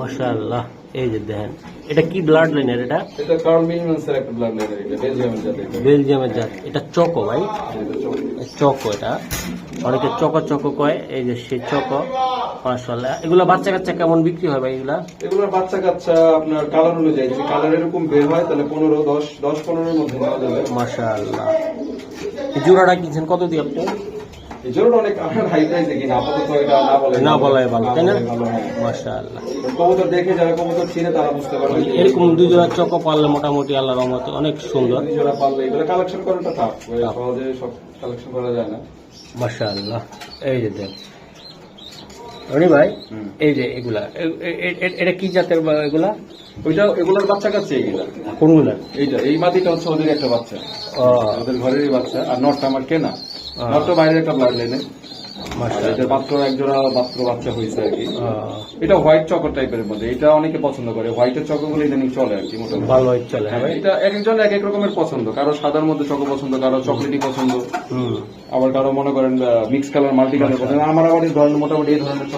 মাশাআল্লাহ। এই যে দেখেন, এটা কি ব্লাড লাইনের? এটা এটা কার্ল মিনিমান্সের একটা ব্লাড লাইন, এটা বেলজিয়ামের জাত। বেলজিয়ামের জাত। এটা চকো ভাই, এটা চোখ। চকো। এটা অনেকে চকো চকো কয়, এই যে সে চকো। মাশাআল্লাহ। এগুলা বাচ্চা কাচ্চা কেমন বিক্রি হয় ভাই এগুলা? এগুলোর বাচ্চা কাচ্চা আপনার কালার অনুযায়ী, যদি কালার এরকম বের হয় তাহলে 10-15-এর মধ্যে নেওয়া যাবে। মাশাআল্লাহ। এই জোড়াটা কিনছেন কত দিয়ে আপনি? এই জন্য অনেক আমার হাই প্রাইসে কিনা, আপাতত এটা না বলাই ভালো, তাই না? ভালো। হ্যাঁ, মাশাআল্লাহ। কবুতর দেখে যারা কবুতর চিনে তারা বুঝতে পারবে যে এরকম দুই জোড়া চকো পারলে মোটামুটি আল্লাহর রহমতে অনেক সুন্দর। এই জোড়া পারলে এগুলো কালেকশন করাটা টাফ, সহজে সব কালেকশন করা যায় না। মাশাআল্লাহ। এই যে দেখ রনি ভাই, এই যে এগুলা এটা কি জাতের এগুলা? এগুলোর বাচ্চা কাচ্চা এইগুলা। কোনগুলা? এই মাটিটা হচ্ছে ওদের একটা বাচ্চা, ও ওদের ঘরেরই বাচ্চা। আর নটটা আমার কেনা, নটটা বাইরের একটা ব্লাড লাইনে। এটা মাত্র এক জোড়া মাত্র বাচ্চা হয়েছে আর কি। এটা হোয়াইট চকর টাইপের মধ্যে, এটা অনেকে পছন্দ করে। হোয়াইটের চকরগুলো ইদানিং চলে আর কি মোটামুটি। ভালো চলে। হ্যাঁ, এটা এক একজন এক এক রকমের পছন্দ, কারো সাদার মধ্যে চকো পছন্দ, কারো চকলেটই পছন্দ, আবার কারো মনে করেন মিক্স কালার মাল্টি কালার পছন্দ। আমার আবার এই ধরনের মোটামুটি এই ধরনের